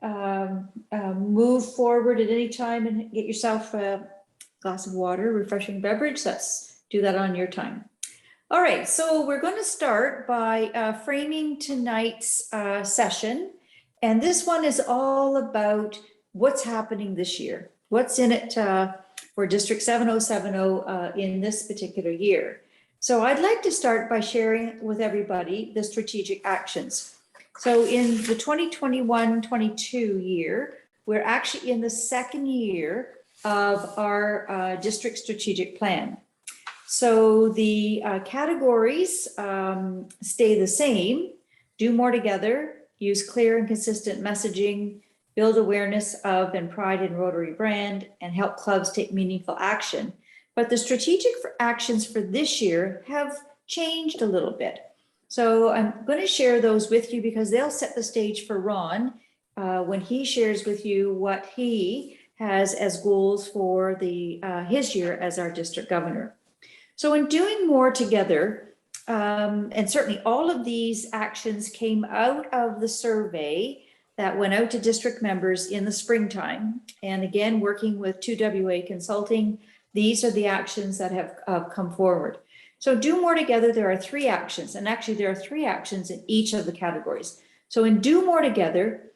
move forward at any time and get yourself a glass of water, refreshing beverage, do that on your time. All right, so we're going to start by framing tonight's session. And this one is all about what's happening this year. What's in it for District 7070 in this particular year. So I'd like to start by sharing with everybody the strategic actions. So in the 2021-22 year, we're actually in the second year of our district strategic plan. So the categories stay the same: do more together, use clear and consistent messaging, build awareness of and pride in Rotary brand, and help clubs take meaningful action. But the strategic actions for this year have changed a little bit. So I'm going to share those with you because they'll set the stage for Ron when he shares with you what he has as goals for his year as our district governor. So in doing more together, and certainly all of these actions came out of the survey that went out to district members in the springtime. And again, working with 2WA Consulting, these are the actions that have come forward. So do more together, there are 3 actions, and actually there are 3 actions in each of the categories. So in do more together,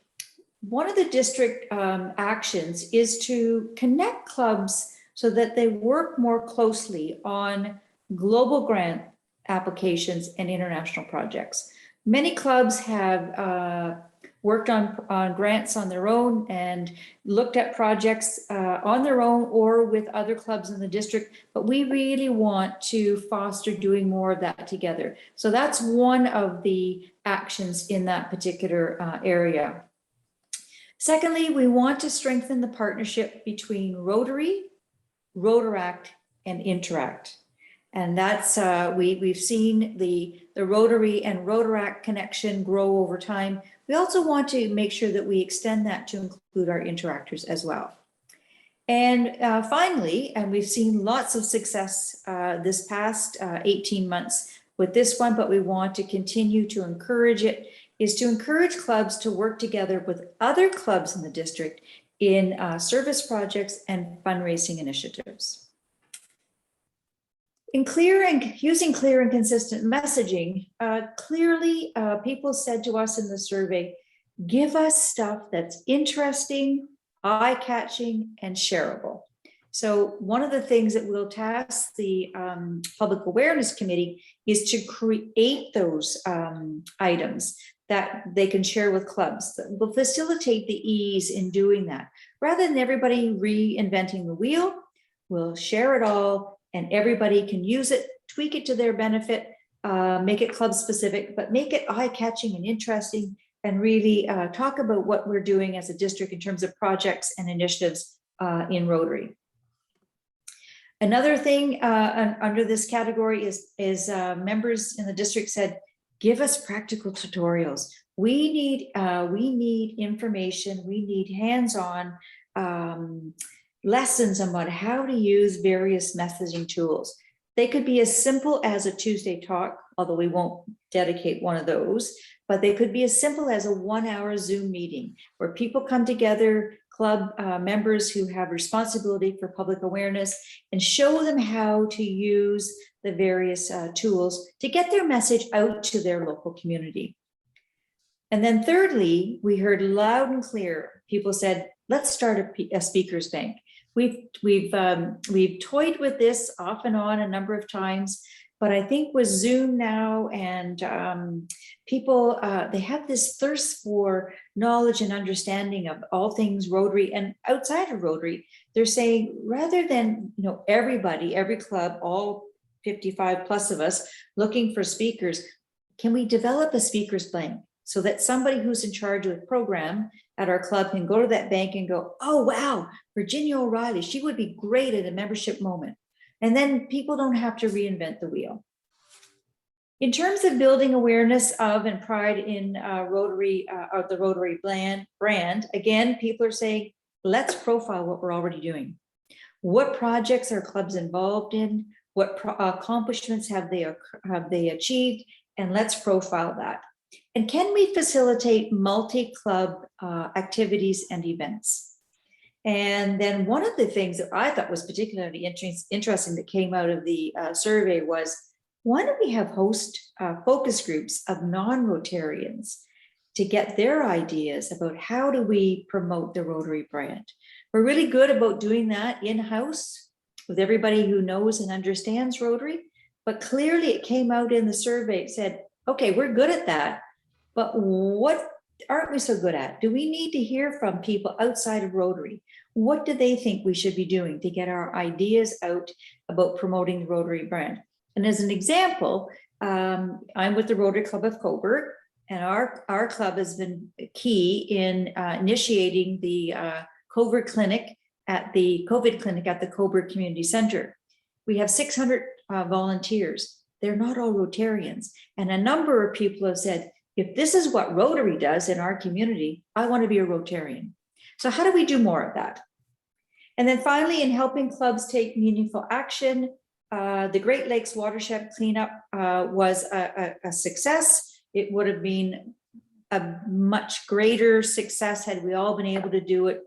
one of the district actions is to connect clubs so that they work more closely on global grant applications and international projects. Many clubs have worked on grants on their own and looked at projects on their own or with other clubs in the district, but we really want to foster doing more of that together. So that's one of the actions in that particular area. Secondly, we want to strengthen the partnership between Rotary, Rotaract, and Interact. And that's, we've seen the Rotary and Rotaract connection grow over time. We also want to make sure that we extend that to include our interactors as well. And finally, and we've seen lots of success this past 18 months with this one, but we want to continue to encourage it, is to encourage clubs to work together with other clubs in the district in service projects and fundraising initiatives. In using clear and consistent messaging, clearly people said to us in the survey, give us stuff that's interesting, eye-catching, and shareable. So one of the things that we'll task the Public Awareness Committee is to create those items that they can share with clubs that will facilitate the ease in doing that. Rather than everybody reinventing the wheel, we'll share it all and everybody can use it, tweak it to their benefit, make it club specific, but make it eye-catching and interesting, and really talk about what we're doing as a district in terms of projects and initiatives in Rotary. Another thing under this category is members in the district said, give us practical tutorials. We need information, we need hands-on lessons about how to use various messaging tools. They could be as simple as a Tuesday talk, although we won't dedicate one of those, but they could be as simple as a 1-hour Zoom meeting where people come together, club members who have responsibility for public awareness, and show them how to use the various tools to get their message out to their local community. And then thirdly, we heard loud and clear, people said, let's start a speakers bank. We've toyed with this off and on a number of times, but I think with Zoom now and people, they have this thirst for knowledge and understanding of all things Rotary and outside of Rotary. They're saying rather than, everybody, every club, all 55 plus of us looking for speakers, can we develop a speakers bank so that somebody who's in charge of the program at our club can go to that bank and go, oh, wow, Virginia O'Reilly, she would be great at a membership moment. And then people don't have to reinvent the wheel. In terms of building awareness of and pride in Rotary, or the Rotary brand, again, people are saying, let's profile what we're already doing. What projects are clubs involved in? What accomplishments have they achieved? And let's profile that. And can we facilitate multi-club activities and events? And then one of the things that I thought was particularly interesting that came out of the survey was, why don't we have host focus groups of non-Rotarians to get their ideas about how do we promote the Rotary brand? We're really good about doing that in-house with everybody who knows and understands Rotary, but clearly it came out in the survey, it said, okay, we're good at that, but what aren't we so good at? Do we need to hear from people outside of Rotary? What do they think we should be doing to get our ideas out about promoting the Rotary brand? And as an example, I'm with the Rotary Club of Cobourg, and our club has been key in initiating the COVID clinic at the Cobourg Community Center. We have 600 volunteers. They're not all Rotarians. And a number of people have said, if this is what Rotary does in our community, I want to be a Rotarian. So how do we do more of that? And then finally, in helping clubs take meaningful action, the Great Lakes watershed cleanup was a success. It would have been a much greater success had we all been able to do it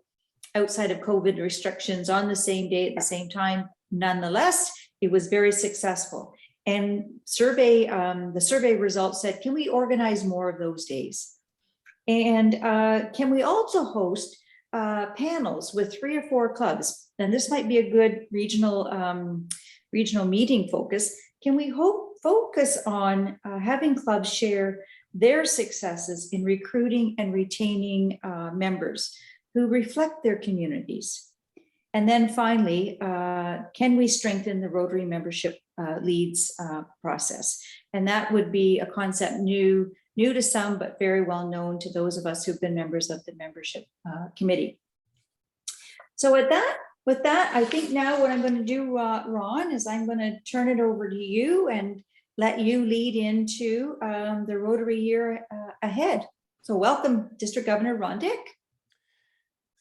outside of COVID restrictions on the same day at the same time. Nonetheless, it was very successful. And the survey results said, can we organize more of those days? And can we also host panels with 3 or 4 clubs? And this might be a good regional meeting focus. Can we focus on having clubs share their successes in recruiting and retaining members who reflect their communities? And then finally, can we strengthen the Rotary membership leads process? And that would be a concept new to some, but very well known to those of us who've been members of the membership committee. So with that, I think now what I'm going to do, Ron, is I'm going to turn it over to you and let you lead into the Rotary year ahead. So welcome, District Governor Ron Dick.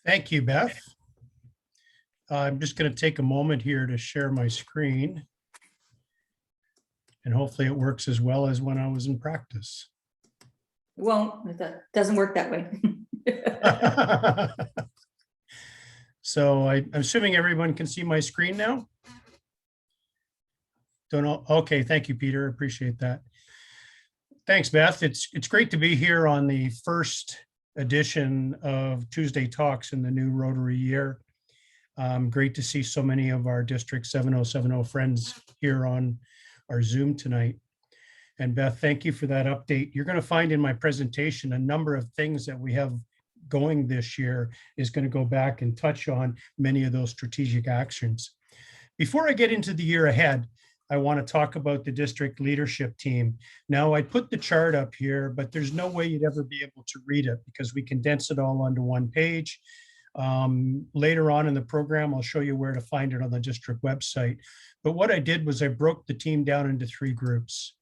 Thank you, Beth. I'm just going to take a moment here to share my screen. And hopefully it works as well as when I was in practice. It won't, it doesn't work that way. So I'm assuming everyone can see my screen now? Don't know. Okay, thank you, Peter. Appreciate that. Thanks, Beth. It's great to be here on the first edition of Tuesday Talks in the new Rotary year. Great to see so many of our District 7070 friends here on our Zoom tonight. And Beth, thank you for that update. You're going to find in my presentation a number of things that we have going this year is going to go back and touch on many of those strategic actions. Before I get into the year ahead, I want to talk about the district leadership team. Now, I put the chart up here, but there's no way you'd ever be able to read it because we condense it all onto one page. Later on in the program, I'll show you where to find it on the district website. But what I did was I broke the team down into 3 groups.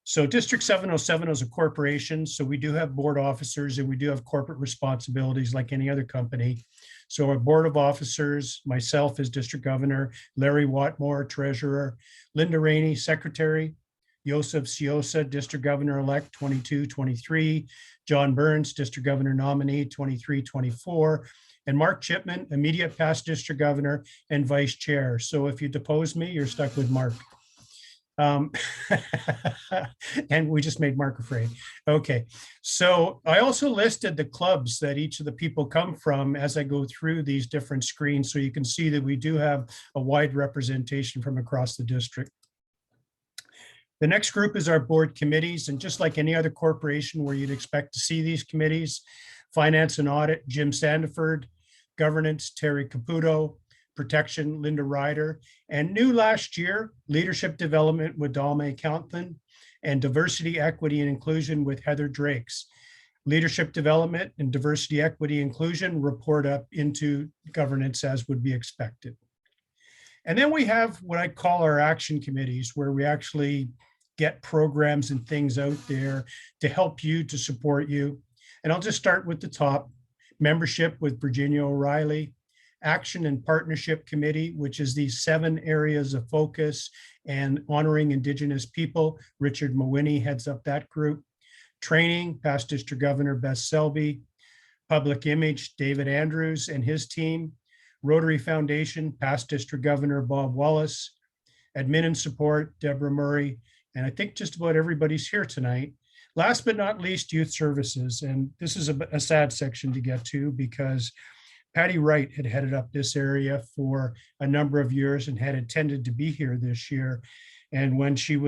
So District 707 is a corporation. So we do have board officers and we do have corporate responsibilities like any other company. So our board of officers, myself as district governor, Larry Watmore, treasurer, Linda Rainey, secretary, Joseph Siosa, district governor-elect 22-23, John Burns, district governor nominee 23-24, and Mark Chipman, immediate past district governor and vice chair. So if you depose me, you're stuck with Mark. And we just made Mark afraid. Okay, so I also listed the clubs that each of the people come from as I go through these different screens, so you can see that we do have a wide representation from across the district. The next group is our board committees, and just like any other corporation where you'd expect to see these committees, finance and audit, Jim Sandiford, governance, Terry Caputo, protection, Linda Ryder, and new last year, leadership development with Dalmay Counthan, and diversity, equity, and inclusion with Heather Drakes. Leadership development and diversity, equity, inclusion report up into governance as would be expected. And then we have what I call our action committees, where we actually get programs and things out there to help you, to support you. And I'll just start with the top. Membership with Virginia O'Reilly, Action and Partnership Committee, which is these 7 areas of focus and honoring Indigenous people. Richard Mawhinney heads up that group. Training, past District Governor Beth Selby. Public Image, David Andrews and his team. Rotary Foundation, past District Governor Bob Wallace. Admin and Support, Deborah Murray. And I think just about everybody's here tonight. Last but not least, Youth Services. And this is a sad section to get to because Patty Wright had headed up this area for a number of years and had intended to be here this year. And when she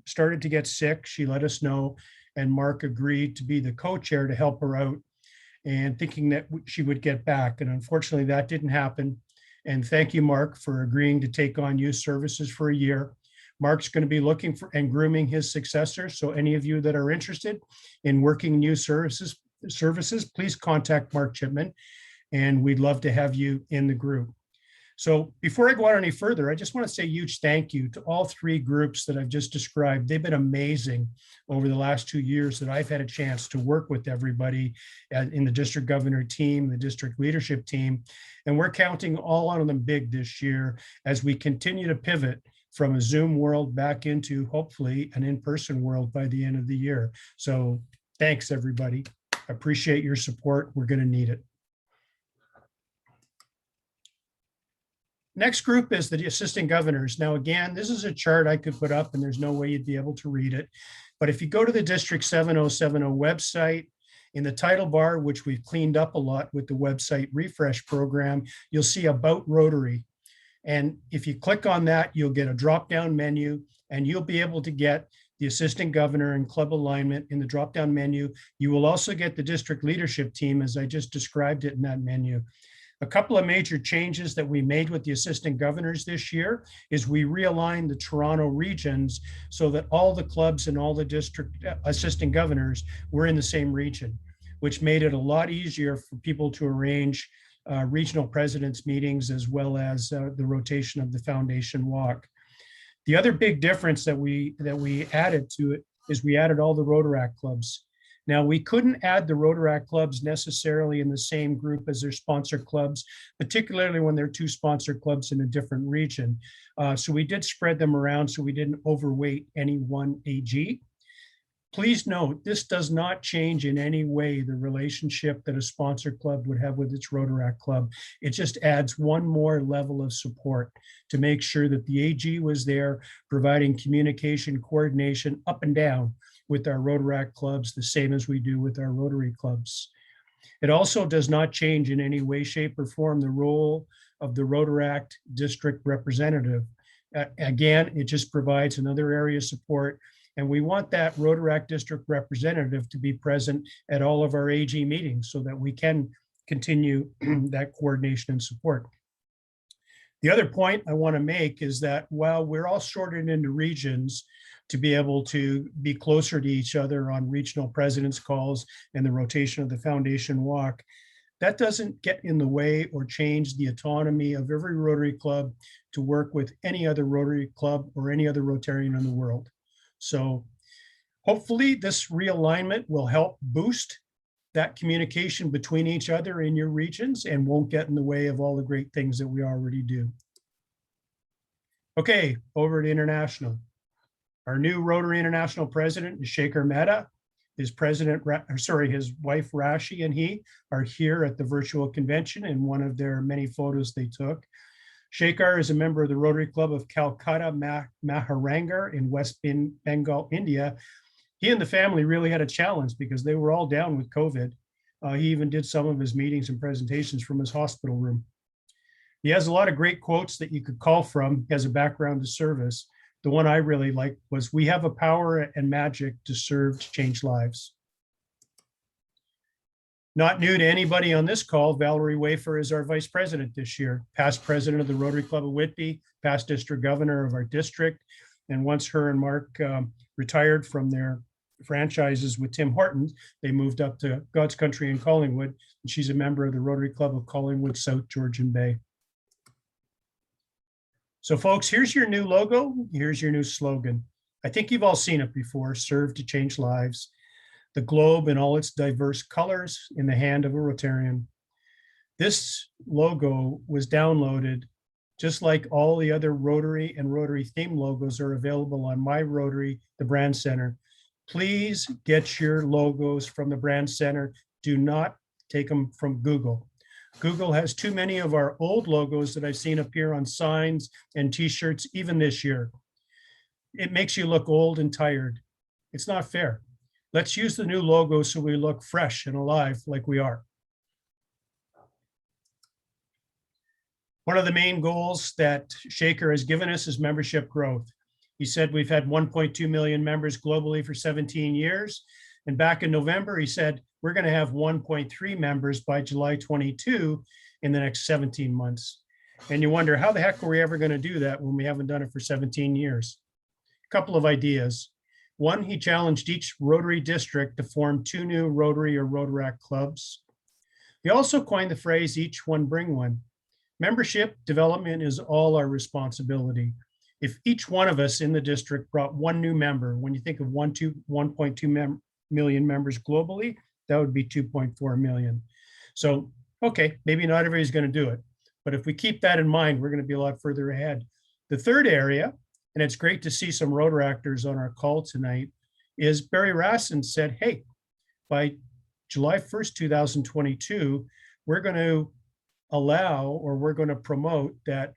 started to get sick, she let us know, and Mark agreed to be the co-chair to help her out, and thinking that she would get back. And unfortunately, that didn't happen. And thank you, Mark, for agreeing to take on Youth Services for a year. Mark's going to be looking for and grooming his successor. So any of you that are interested in working in Youth Services, please contact Mark Chipman, and we'd love to have you in the group. So before I go on any further, I just want to say a huge thank you to all three groups that I've just described. They've been amazing over the last 2 years that I've had a chance to work with everybody in the district governor team, the district leadership team, and we're counting all on them big this year as we continue to pivot from a Zoom world back into hopefully an in-person world by the end of the year. So thanks, everybody. Appreciate your support. We're going to need it. Next group is the assistant governors. Now, again, this is a chart I could put up and there's no way you'd be able to read it. But if you go to the District 7070 website, in the title bar, which we've cleaned up a lot with the website refresh program, you'll see About Rotary. And if you click on that, you'll get a drop-down menu and you'll be able to get the assistant governor and club alignment in the drop-down menu. You will also get the district leadership team as I just described it in that menu. A couple of major changes that we made with the assistant governors this year is we realigned the Toronto regions so that all the clubs and all the district assistant governors were in the same region, which made it a lot easier for people to arrange regional presidents meetings as well as the rotation of the foundation walk. The other big difference that we added to it is we added all the Rotaract clubs. Now, we couldn't add the Rotaract clubs necessarily in the same group as their sponsor clubs, particularly when they're two sponsor clubs in a different region. So we did spread them around so we didn't overweight any one AG. Please note, this does not change in any way the relationship that a sponsor club would have with its Rotaract club. It just adds one more level of support to make sure that the AG was there providing communication, coordination up and down with our Rotaract clubs, the same as we do with our Rotary clubs. It also does not change in any way, shape, or form the role of the Rotaract district representative. Again, it just provides another area of support, and we want that Rotaract district representative to be present at all of our AG meetings so that we can continue that coordination and support. The other point I want to make is that while we're all sorted into regions to be able to be closer to each other on regional presidents calls and the rotation of the foundation walk, that doesn't get in the way or change the autonomy of every Rotary club to work with any other Rotary club or any other Rotarian in the world. So hopefully this realignment will help boost that communication between each other in your regions and won't get in the way of all the great things that we already do. Okay, over to international. Our new Rotary International president is Shekhar Mehta. His wife Rashi and he are here at the virtual convention in one of their many photos they took. Shekhar is a member of the Rotary Club of Calcutta Maharangar in West Bengal, India. He and the family really had a challenge because they were all down with COVID. He even did some of his meetings and presentations from his hospital room. He has a lot of great quotes that you could call from. He has a background to service. The one I really liked was, "We have a power and magic to serve to change lives." Not new to anybody on this call, Valerie Wafer is our vice president this year, past president of the Rotary Club of Whitby, past district governor of our district. And once her and Mark retired from their franchises with Tim Hortons, they moved up to God's Country in Collingwood. And she's a member of the Rotary Club of Collingwood, South Georgian Bay. So folks, here's your new logo. Here's your new slogan. I think you've all seen it before: serve to change lives. The globe in all its diverse colors in the hand of a Rotarian. This logo was downloaded just like all the other Rotary and Rotary theme logos are available on My Rotary, the brand center. Please get your logos from the brand center. Do not take them from Google. Google has too many of our old logos that I've seen appear on signs and t-shirts, even this year. It makes you look old and tired. It's not fair. Let's use the new logo so we look fresh and alive like we are. One of the main goals that Shaker has given us is membership growth. He said we've had 1.2 million members globally for 17 years. And back in November, he said, we're going to have 1.3 members by July 22 in the next 17 months. And you wonder, how the heck are we ever going to do that when we haven't done it for 17 years? A couple of ideas. One, he challenged each Rotary district to form 2 new Rotary or Rotaract clubs. He also coined the phrase, each one bring one. Membership development is all our responsibility. If each one of us in the district brought 1 new member, when you think of 1.2 million members globally, that would be 2.4 million. So, okay, maybe not everybody's going to do it, but if we keep that in mind, we're going to be a lot further ahead. The third area, and it's great to see some Rotaractors on our call tonight, is Barry Rassin said, hey, by July 1st, 2022, we're going to allow, or we're going to promote that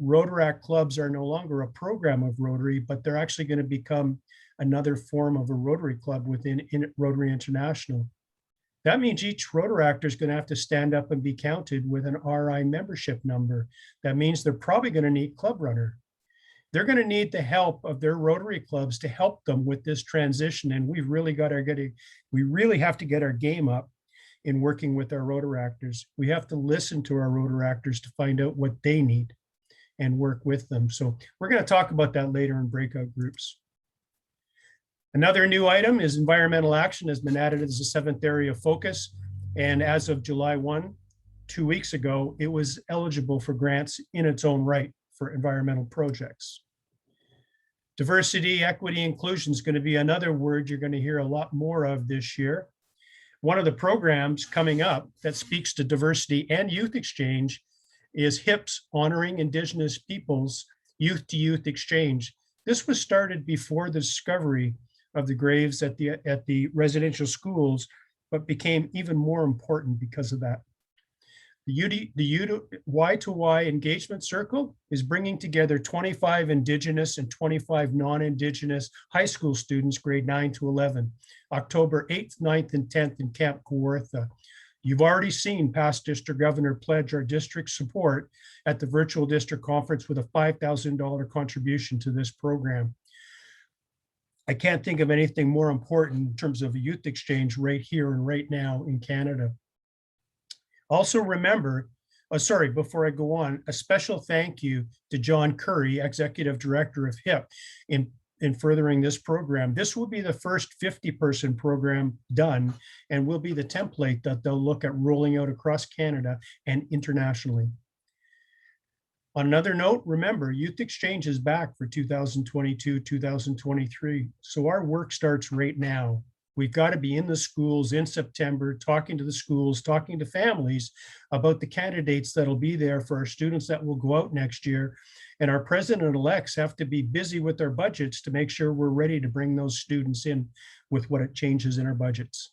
Rotaract clubs are no longer a program of Rotary, but they're actually going to become another form of a Rotary club within Rotary International. That means each Rotaractor is going to have to stand up and be counted with an RI membership number. That means they're probably going to need club runner. They're going to need the help of their Rotary clubs to help them with this transition. And we really have to get our game up in working with our Rotaractors. We have to listen to our Rotaractors to find out what they need and work with them. So we're going to talk about that later in breakout groups. Another new item is environmental action has been added as a 7th area of focus. And as of July 1, 2 weeks ago, it was eligible for grants in its own right for environmental projects. Diversity, equity, inclusion is going to be another word you're going to hear a lot more of this year. One of the programs coming up that speaks to diversity and youth exchange is HIP's Honoring Indigenous Peoples Youth to Youth Exchange. This was started before the discovery of the graves at the residential schools, but became even more important because of that. The Y2Y engagement circle is bringing together 25 Indigenous and 25 non-Indigenous high school students, grade 9 to 11, October 8th, 9th, and 10th in Camp Kawartha. You've already seen past district governor pledge our district support at the virtual district conference with a $5,000 contribution to this program. I can't think of anything more important in terms of a youth exchange right here and right now in Canada. Also remember, before I go on, a special thank you to John Curry, Executive Director of HIP, in furthering this program. This will be the first 50-person program done and will be the template that they'll look at rolling out across Canada and internationally. On another note, remember, Youth Exchange is back for 2022-2023. So our work starts right now. We've got to be in the schools in September, talking to the schools, talking to families about the candidates that'll be there for our students that will go out next year. And our president-elects have to be busy with their budgets to make sure we're ready to bring those students in with what it changes in our budgets.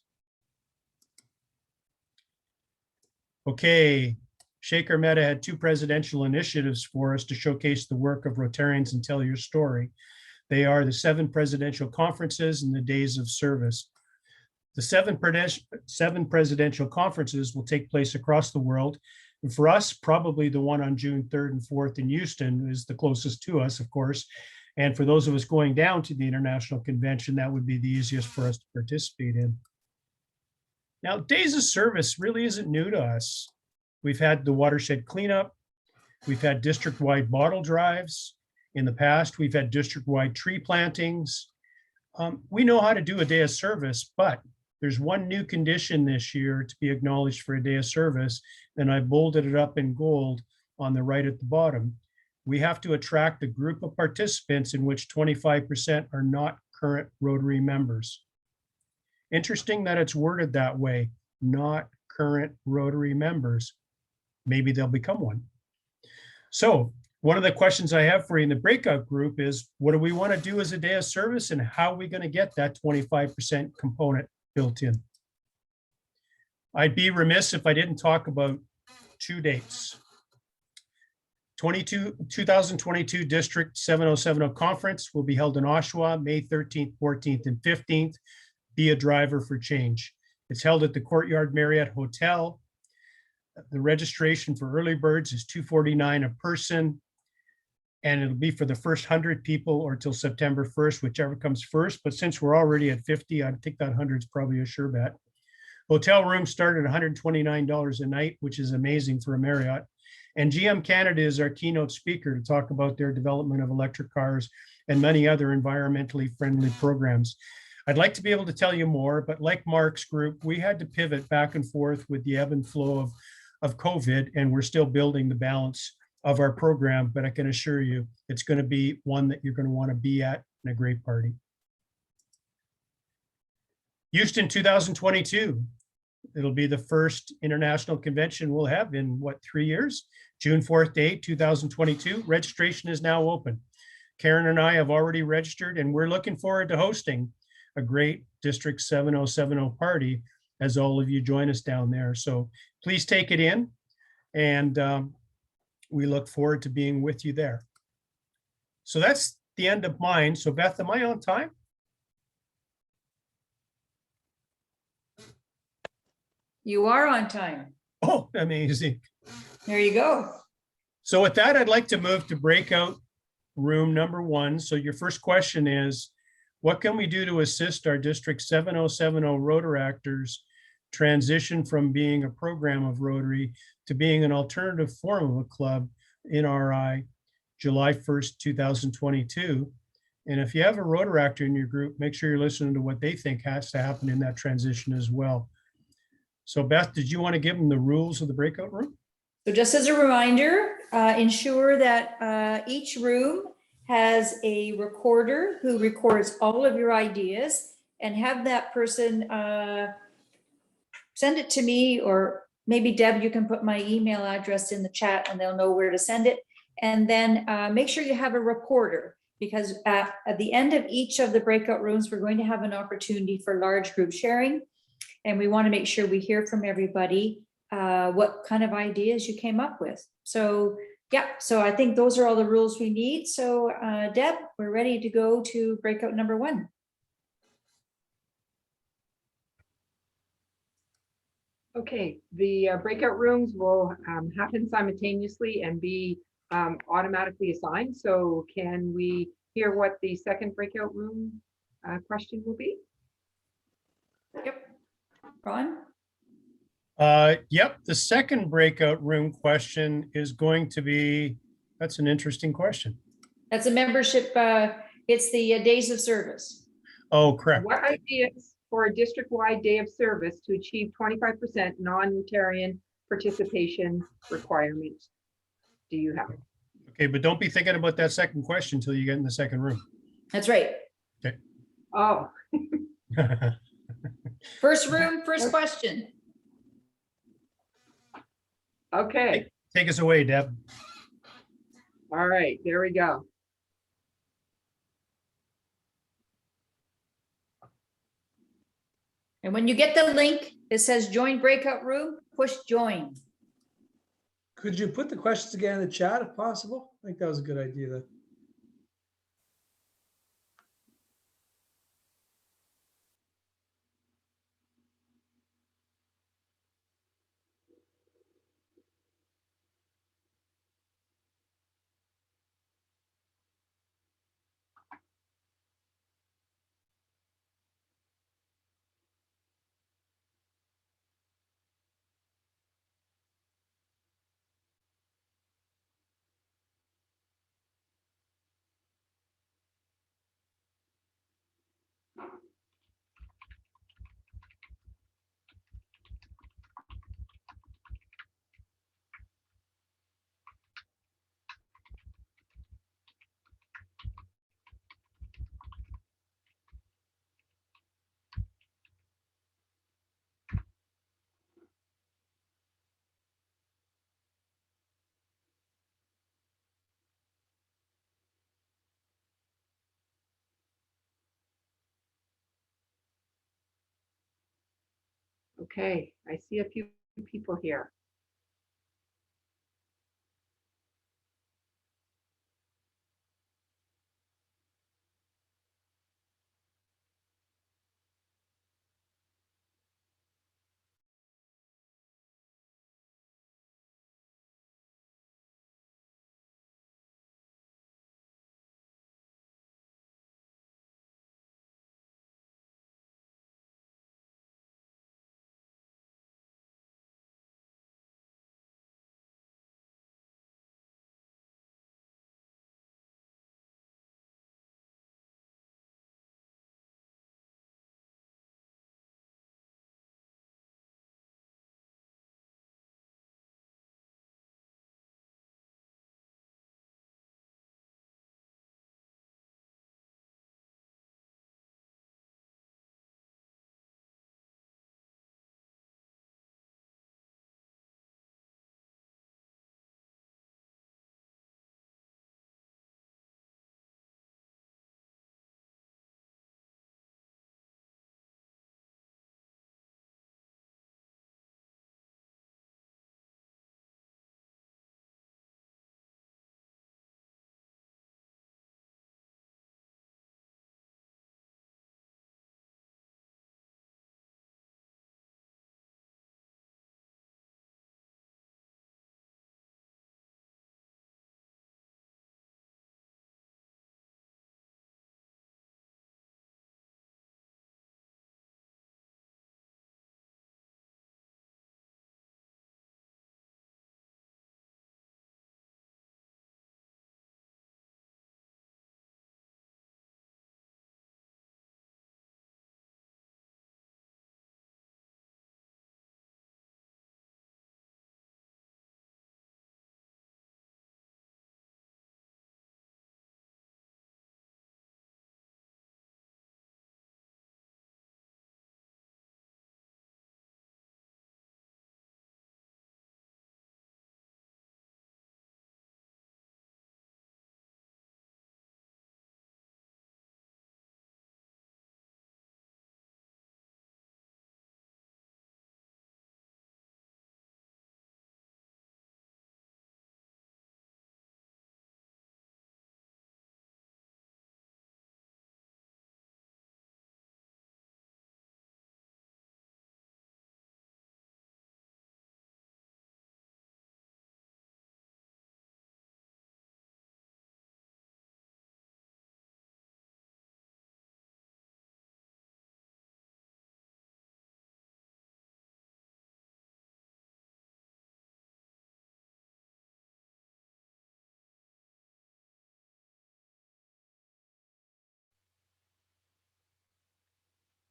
Okay, Shaker Meta had 2 presidential initiatives for us to showcase the work of Rotarians and tell your story. They are the 7 presidential conferences and the days of service. The 7 presidential conferences will take place across the world. And for us, probably the one on June 3rd and 4th in Houston is the closest to us, of course. And for those of us going down to the International Convention, that would be the easiest for us to participate in. Now, days of service really isn't new to us. We've had the watershed cleanup. We've had district-wide bottle drives. In the past, we've had district-wide tree plantings. We know how to do a day of service, but there's one new condition this year to be acknowledged for a day of service, and I bolded it up in gold on the right at the bottom. We have to attract a group of participants in which 25% are not current Rotary members. Interesting that it's worded that way, not current Rotary members. Maybe they'll become one. So One of the questions I have for you in the breakout group is, what do we want to do as a day of service, and how are we going to get that 25% component built in? I'd be remiss if I didn't talk about two dates. 2022 District 7070 Conference will be held in Oshawa, May 13th, 14th, and 15th. Be a driver for change. It's held at the Courtyard Marriott Hotel. The registration for early birds is $249 a person. And it'll be for the first 100 people or till September 1st, whichever comes first. But since we're already at 50, I think that 100 is probably a sure bet. Hotel rooms start at $129 a night, which is amazing for a Marriott. And GM Canada is our keynote speaker to talk about their development of electric cars and many other environmentally friendly programs. I'd like to be able to tell you more, but like Mark's group, we had to pivot back and forth with the ebb and flow of COVID, and we're still building the balance of our program, but I can assure you it's going to be one that you're going to want to be at, and a great party. Houston 2022. It'll be the first international convention we'll have in 3 years? June 4th to 8th, 2022. Registration is now open. Karen and I have already registered, and we're looking forward to hosting a great District 7070 party as all of you join us down there. So please take it in, and we look forward to being with you there. So that's the end of mine. So Beth, am I on time? You are on time. Oh, amazing. There you go. So with that, I'd like to move to breakout room number 1. So your first question is, what can we do to assist our District 7070 Rotaractors transition from being a program of Rotary to being an alternative form of a club in RI, July 1st, 2022. And if you have a Rotaractor in your group, make sure you're listening to what they think has to happen in that transition as well. So Beth, did you want to give them the rules of the breakout room? So just as a reminder, ensure that each room has a recorder who records all of your ideas, and have that person send it to me, or maybe Deb, you can put my email address in the chat and they'll know where to send it. And then make sure you have a recorder, because at the end of each of the breakout rooms, we're going to have an opportunity for large group sharing. And we want to make sure we hear from everybody what kind of ideas you came up with. So yeah, so I think those are all the rules we need. So Deb, we're ready to go to breakout number 1. Okay, the breakout rooms will happen simultaneously and be automatically assigned. So can we hear what the second breakout room question will be? Yep. Ron? Yep, the second breakout room question is going to be, that's an interesting question. That's a membership, it's the days of service. Oh, correct. What ideas for a district-wide day of service to achieve 25% non-Rotarian participation requirement do you have? Okay, but don't be thinking about that second question until you get in the second room. That's right. Okay. Oh, First room, first question. okay. Take us away, Deb. All right, there we go. And when you get the link, it says join breakout room, push join. Could you put the questions again in the chat if possible? I think that was a good idea. That Okay, I see a few people here.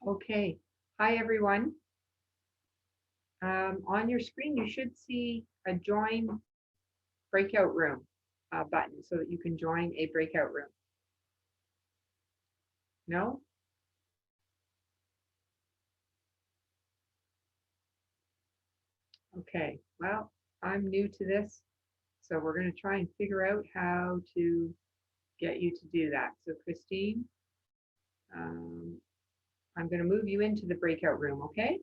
Okay, hi everyone. On your screen, you should see a join breakout room button so that you can join a breakout room. No? Okay, well, I'm new to this, so we're going to try and figure out how to get you to do that. So Christine, um, I'm going to move you into the breakout room, okay?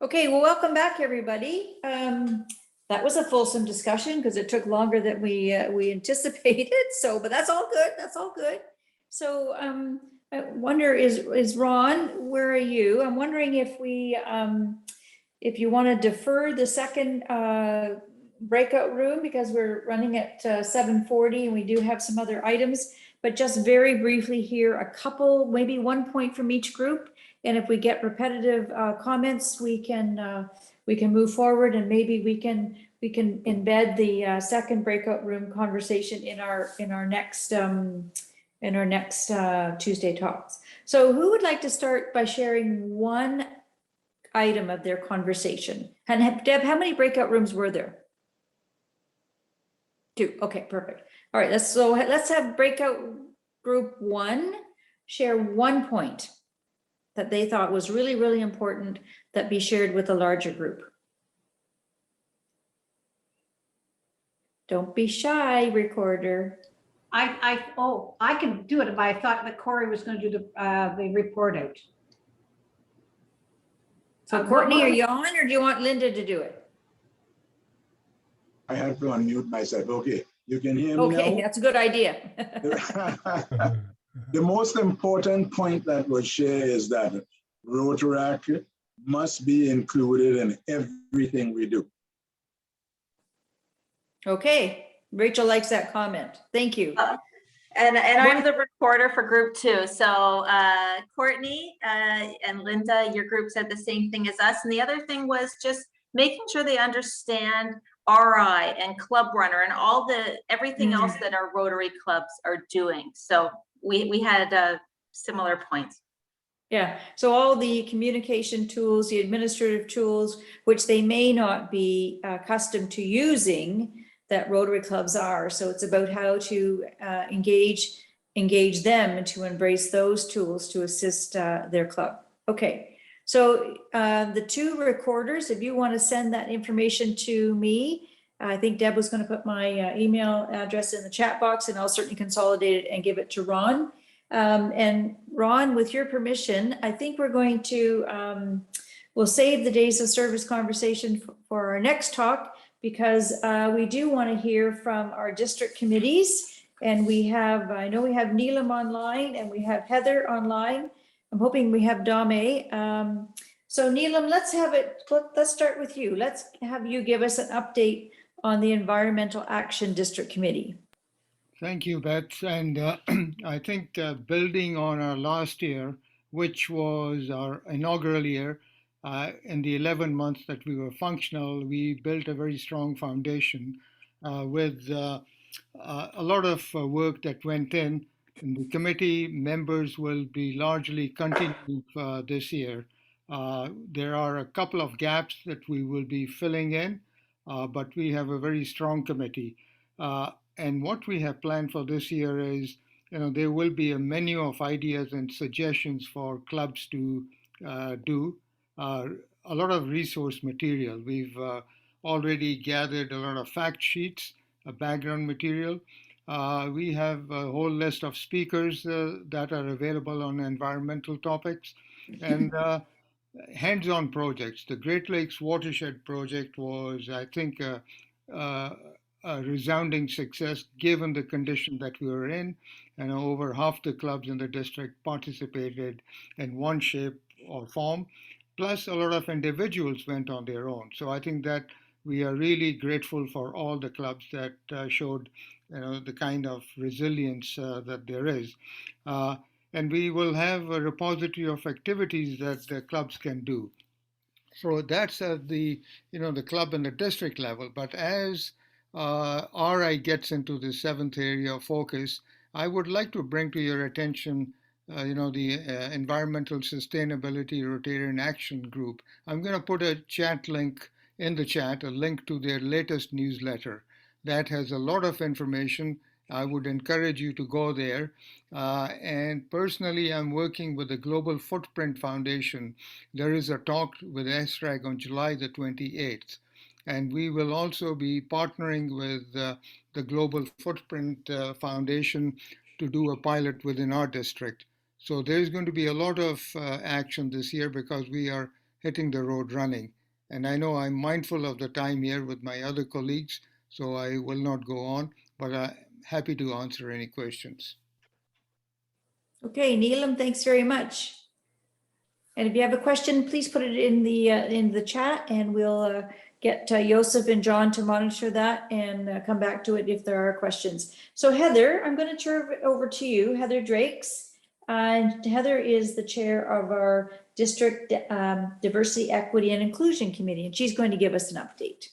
Okay, well, welcome back, everybody. That was a fulsome discussion because it took longer than we anticipated. So, but that's all good. That's all good. So, I wonder, is Ron, where are you? I'm wondering if you want to defer the second breakout room because we're running at 7:40 and we do have some other items, but just very briefly here, a couple, maybe 1 point from each group. And if we get repetitive comments, we can move forward, and maybe we can embed the second breakout room conversation in our next Tuesday talks. So who would like to start by sharing one item of their conversation? And Deb, how many breakout rooms were there? 2. Okay, perfect. All right, let's have breakout group 1 share 1 point that they thought was really, really important that be shared with a larger group. Don't be shy, recorder. I can do it, but I thought that Corey was going to do the report out. So Courtney, are you on, or do you want Linda to do it? I have to unmute myself. Okay, you can hear me Okay, now? that's a good idea. The most important point that was shared is that Rotaract must be included in everything we do. Okay, Rachel likes that comment. Thank you. And I'm the recorder for group 2. So Courtney and Linda, your group said the same thing as us. And the other thing was just making sure they understand RI and Club Runner and everything else that our Rotary clubs are doing. So we had similar points. Yeah, so all the communication tools, the administrative tools, which they may not be accustomed to using, that Rotary clubs are. So it's about how to engage them and to embrace those tools to assist their club. Okay, so the 2 recorders, if you want to send that information to me, I think Deb was going to put my email address in the chat box, and I'll certainly consolidate it and give it to Ron. And Ron, with your permission, I think we're going to, we'll save the days of service conversation for our next talk, because we do want to hear from our district committees. And I know we have Neelam online and we have Heather online. I'm hoping we have Dame. So Neelam, let's start with you. Let's have you give us an update on the Environmental Action District Committee. Thank you, Beth. And I think building on our last year, which was our inaugural year, in the 11 months that we were functional, we built a very strong foundation with a lot of work that went in. And the committee members will be largely continuing this year. There are a couple of gaps that we will be filling in, but we have a very strong committee. And what we have planned for this year is, there will be a menu of ideas and suggestions for clubs to do. A lot of resource material. We've already gathered a lot of fact sheets, background material. We have a whole list of speakers that are available on environmental topics, and hands-on projects. The Great Lakes Watershed Project was, I think, a resounding success given the condition that we were in, and over half the clubs in the district participated in one shape or form, plus a lot of individuals went on their own. So I think that we are really grateful for all the clubs that showed the kind of resilience that there is. And we will have a repository of activities that the clubs can do. So that's at the club and the district level. But as RI gets into the 7th area of focus, I would like to bring to your attention the Environmental Sustainability Rotarian Action Group. I'm going to put a chat link in the chat, a link to their latest newsletter. That has a lot of information. I would encourage you to go there. And personally, I'm working with the Global Footprint Foundation. There is a talk with SRAG on July the 28th. And we will also be partnering with the Global Footprint Foundation to do a pilot within our district. So there's going to be a lot of action this year because we are hitting the road running. And I know I'm mindful of the time here with my other colleagues, so I will not go on, but I'm happy to answer any questions. Okay, Neelam, thanks very much. And if you have a question, please put it in the chat, and we'll get Joseph and John to monitor that and come back to it if there are questions. So Heather, I'm going to turn it over to you, Heather Drakes. And Heather is the chair of our District Diversity, Equity, and Inclusion Committee, and she's going to give us an update.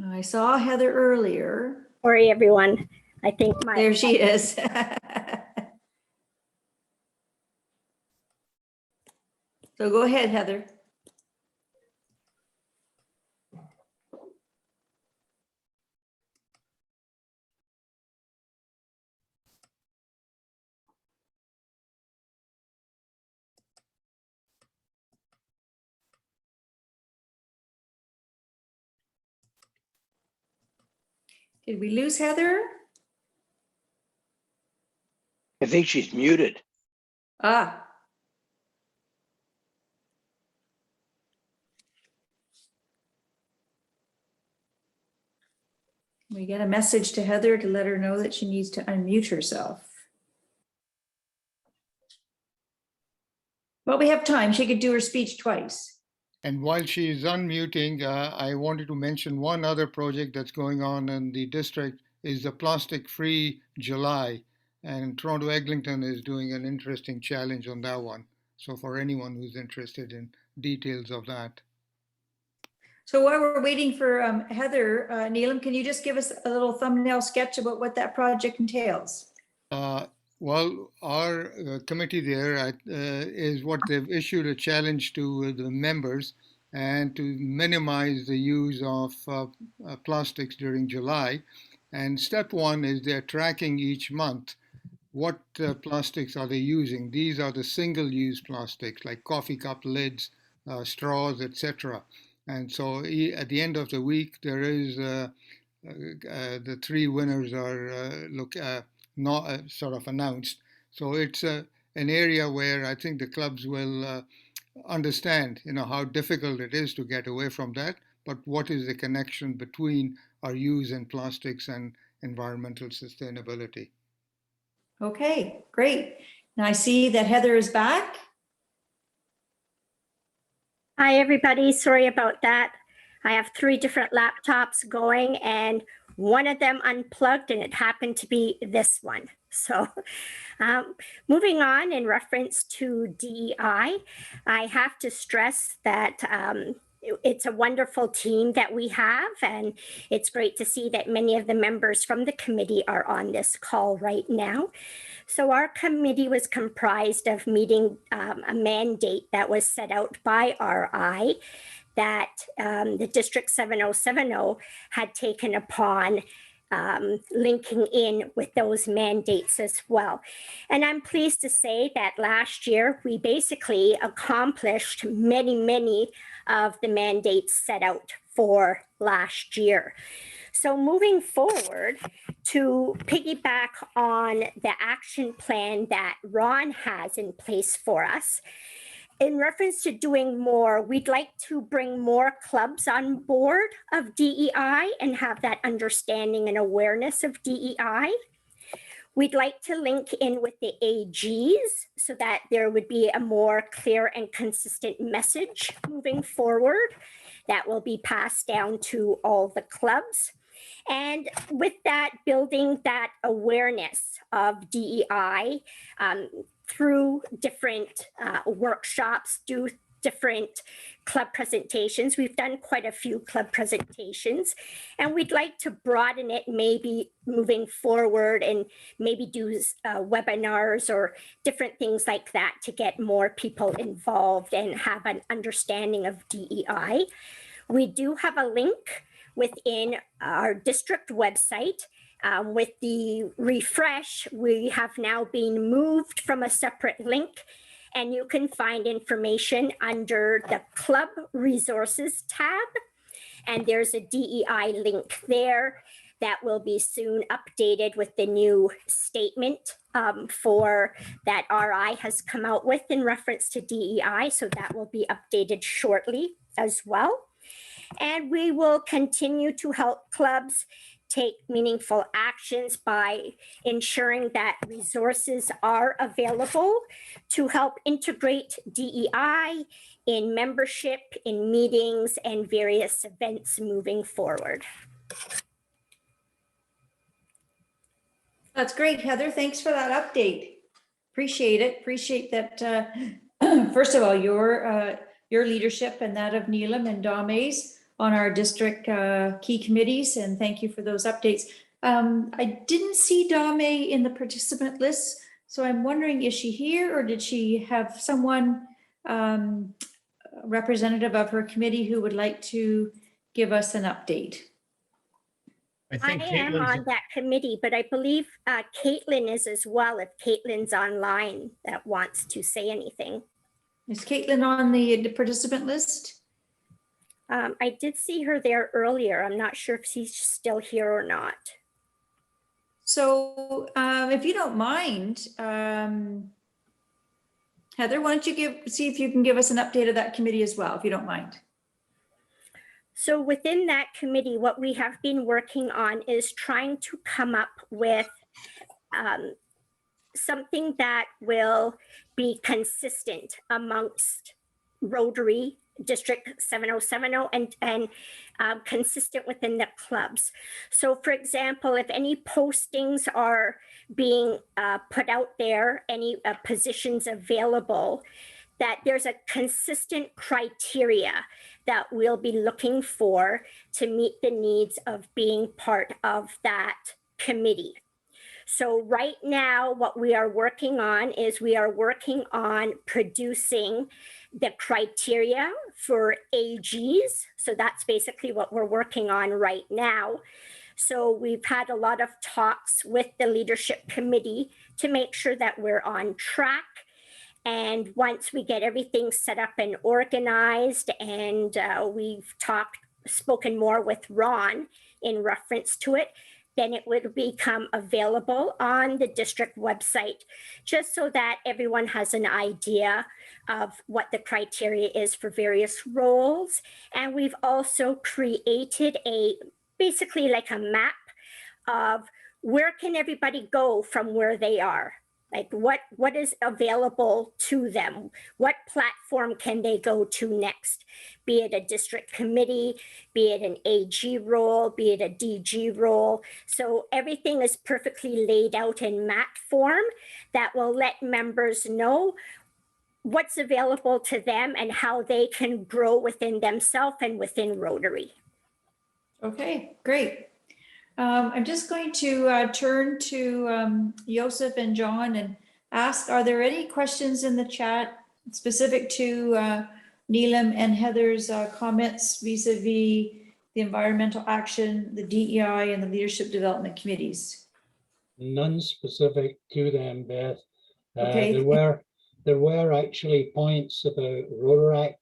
I saw Heather earlier. Sorry, everyone. I think my There she is. So go ahead, Heather. Did we lose Heather? I think she's muted. Ah. We get a message to Heather to let her know that she needs to unmute herself. Well, we have time. She could do her speech twice. And while she is unmuting, I wanted to mention one other project that's going on in the district is the Plastic-Free July. And Toronto Eglinton is doing an interesting challenge on that one. So for anyone who's interested in details of that. So while we're waiting for Heather, Neelam, can you just give us a little thumbnail sketch about what that project entails? Well, our committee there is what they've issued a challenge to the members and to minimize the use of plastics during July. And step one is they're tracking each month what plastics are they using. These are the single-use plastics like coffee cup lids, straws, etc. And so at the end of the week, there is the three winners are not sort of announced. So it's an area where I think the clubs will understand, how difficult it is to get away from that. But what is the connection between our use in plastics and environmental sustainability? Okay, great. Now I see that Heather is back. Hi, everybody. Sorry about that. I have 3 different laptops going and one of them unplugged, and it happened to be this one. So moving on in reference to DEI, I have to stress that it's a wonderful team that we have, and it's great to see that many of the members from the committee are on this call right now. So our committee was comprised of meeting a mandate that was set out by RI that the District 7070 had taken upon linking in with those mandates as well. And I'm pleased to say that last year we basically accomplished many of the mandates set out for last year. So moving forward, to piggyback on the action plan that Ron has in place for us, in reference to doing more, we'd like to bring more clubs on board of DEI and have that understanding and awareness of DEI. We'd like to link in with the AGs so that there would be a more clear and consistent message moving forward that will be passed down to all the clubs. And with that, building that awareness of DEI through different workshops, do different club presentations. We've done quite a few club presentations, and we'd like to broaden it maybe moving forward and maybe do webinars or different things like that to get more people involved and have an understanding of DEI. We do have a link within our district website. With the refresh, we have now been moved from a separate link and you can find information under the Club Resources tab. And there's a DEI link there that will be soon updated with the new statement for that RI has come out with in reference to DEI. So that will be updated shortly as well. And we will continue to help clubs take meaningful actions by ensuring that resources are available to help integrate DEI in membership, in meetings, and various events moving forward. That's great, Heather. Thanks for that update. Appreciate it. Appreciate that. First of all, your leadership and that of Neelam and Dame's on our district key committees, and thank you for those updates. I didn't see Dame in the participant list, so I'm wondering, is she here or did she have someone representative of her committee who would like to give us an update? I I think am Caitlin's, on that committee, but I believe Caitlin is as well, if Caitlin's online that wants to say anything. Is Caitlin on the participant list? I did see her there earlier. I'm not sure if she's still here or not. So if you don't mind, Heather, why don't you see if you can give us an update of that committee as well, if you don't mind. So within that committee, what we have been working on is trying to come up with something that will be consistent amongst Rotary District 7070 and consistent within the clubs. So for example, if any postings are being put out there, any positions available, that there's a consistent criteria that we'll be looking for to meet the needs of being part of that committee. So right now, what we are working on is we are working on producing the criteria for AGs. So that's basically what we're working on right now. So we've had a lot of talks with the leadership committee to make sure that we're on track. And once we get everything set up and organized, and we've spoken more with Ron in reference to it, then it would become available on the district website, just so that everyone has an idea of what the criteria is for various roles. And we've also created basically like a map of where can everybody go from where they are. Like what is available to them? What platform can they go to next? Be it a district committee, be it an AG role, be it a DG role. So everything is perfectly laid out in map form that will let members know what's available to them and how they can grow within themselves and within Rotary. Okay, great. I'm just going to turn to Joseph and John and ask, are there any questions in the chat specific to Neelam and Heather's comments vis-a-vis the environmental action, the DEI, and the leadership development committees? None specific to them, Beth. Okay. There were actually points about Rotaract.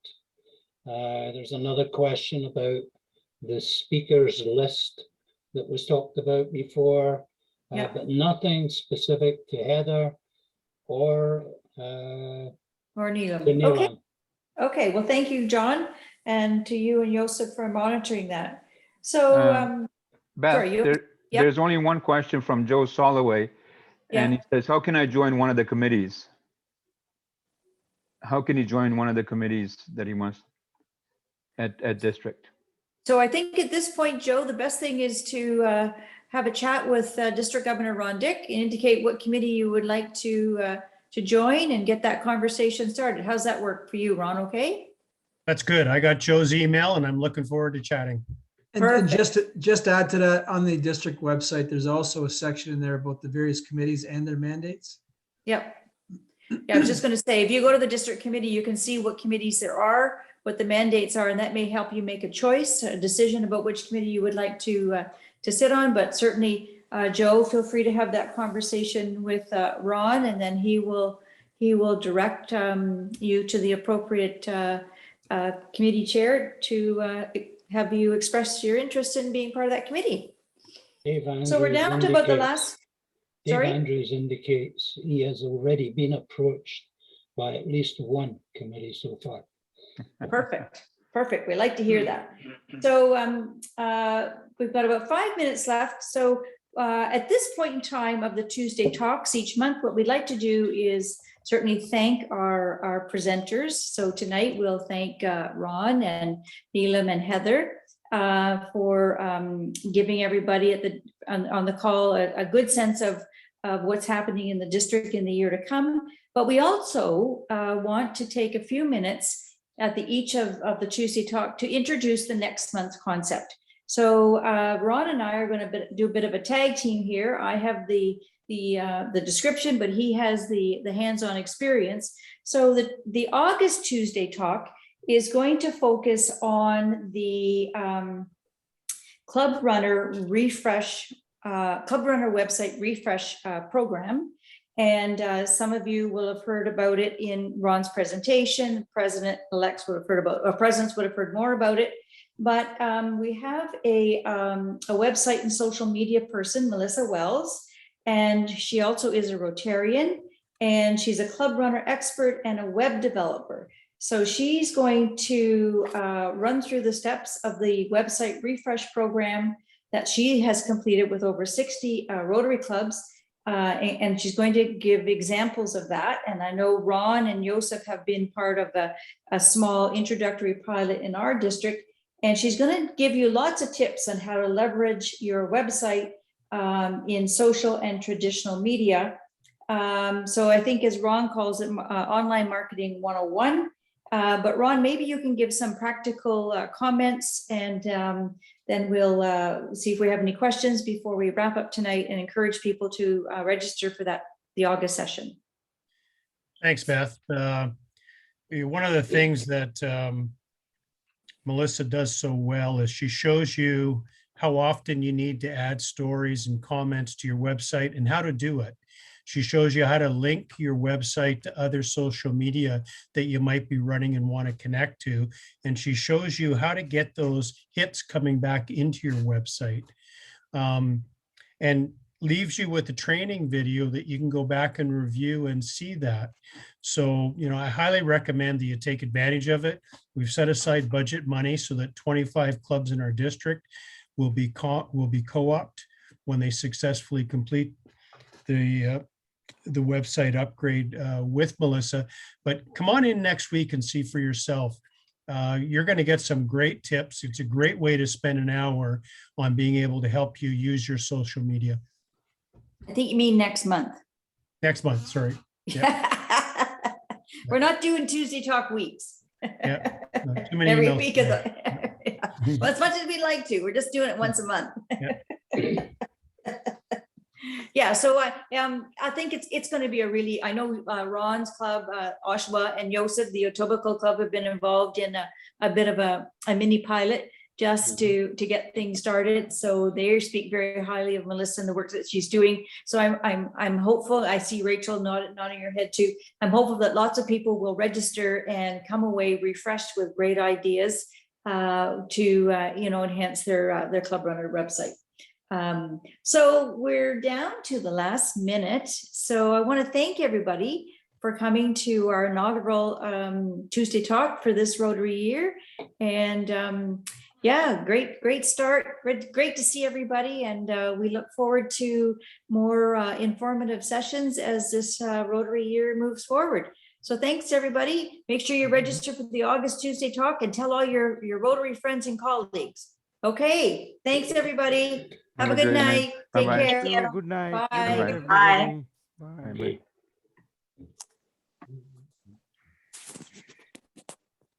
There's another question about the speakers list that was talked about before, but nothing specific to Heather or Neelam. to Neelam. Okay, well, thank you, John, and to you and Joseph for monitoring that. So, Beth, sorry, there's only one question from Joe Soloway, and he says, how can I join one of the committees? How can he join one of the committees that he wants at district? So I think at this point, Joe, the best thing is to have a chat with District Governor Ron Dick and indicate what committee you would like to join and get that conversation started. How's that work for you, Ron? Okay? that's good. I got Joe's email and I'm looking forward to chatting. And just to add to that, on the district website, there's also a section in there about the various committees and their mandates. Yep. Yeah, I was just going to say, if you go to the district committee, you can see what committees there are, what the mandates are, and that may help you make a choice, a decision about which committee you would like to sit on. But certainly, Joe, feel free to have that conversation with Ron, and then he will he will direct you to the appropriate committee chair to have you express your interest in being part of that committee. So we're down to about the last. Dave Sorry? Andrews indicates he has already been approached by at least one committee so far. Perfect, perfect. We like to hear that. So we've got about 5 minutes left. So at this point in time of the Tuesday talks each month, what we'd like to do is certainly thank our presenters. So tonight we'll thank Ron and Neelam and Heather for giving everybody on the call a good sense of what's happening in the district in the year to come. But we also want to take a few minutes at each of the Tuesday talk to introduce the next month's concept. So Ron and I are going to do a bit of a tag team here. I have the description, but he has the hands-on experience. So the August Tuesday talk is going to focus on the Club Runner website refresh program. And some of you will have heard about it in Ron's presentation. President-elects would have heard about, or presidents would have heard more about it. But we have a website and social media person, Melissa Wells, and she also is a Rotarian, and she's a Club Runner expert and a web developer. So she's going to run through the steps of the website refresh program that she has completed with over 60 Rotary clubs. And she's going to give examples of that. And I know Ron and Joseph have been part of a small introductory pilot in our district. And she's going to give you lots of tips on how to leverage your website in social and traditional media. So I think, as Ron calls it, online marketing 101. But Ron, maybe you can give some practical comments, and then we'll see if we have any questions before we wrap up tonight, and encourage people to register for the August session. Thanks, Beth. One of the things that Melissa does so well is she shows you how often you need to add stories and comments to your website and how to do it. She shows you how to link your website to other social media that you might be running and want to connect to. And she shows you how to get those hits coming back into your website. And leaves you with a training video that you can go back and review and see that. So, I highly recommend that you take advantage of it. We've set aside budget money so that 25 clubs in our district will be co-opted when they successfully complete the website upgrade with Melissa. But come on in next week and see for yourself. You're going to get some great tips. It's a great way to spend an hour on being able to help you use your social media. I think you mean next month. Next month, sorry. Yeah. We're not doing Tuesday talk weeks. Yeah, no, too many Every emails week today. well, as much as we'd like to, we're just doing it once a month. Yeah, so I think it's going to be a really, I know Ron's club, Oshawa and Joseph, the Etobicoke Club, have been involved in a bit of a mini pilot just to get things started. So they speak very highly of Melissa and the work that she's doing. So I'm hopeful. I see Rachel nodding her head too. I'm hopeful that lots of people will register and come away refreshed with great ideas to enhance their Club Runner website. So we're down to the last minute. So I want to thank everybody for coming to our inaugural Tuesday talk for this Rotary year. And yeah, great start. Great to see everybody. And we look forward to more informative sessions as this Rotary year moves forward. So thanks, everybody. Make sure you register for the August Tuesday talk and tell all your Rotary friends and colleagues. Okay, thanks, everybody. Have a good night. Take care. Thank you. Good night. Bye. Good night, Bye. everybody. Bye. Bye.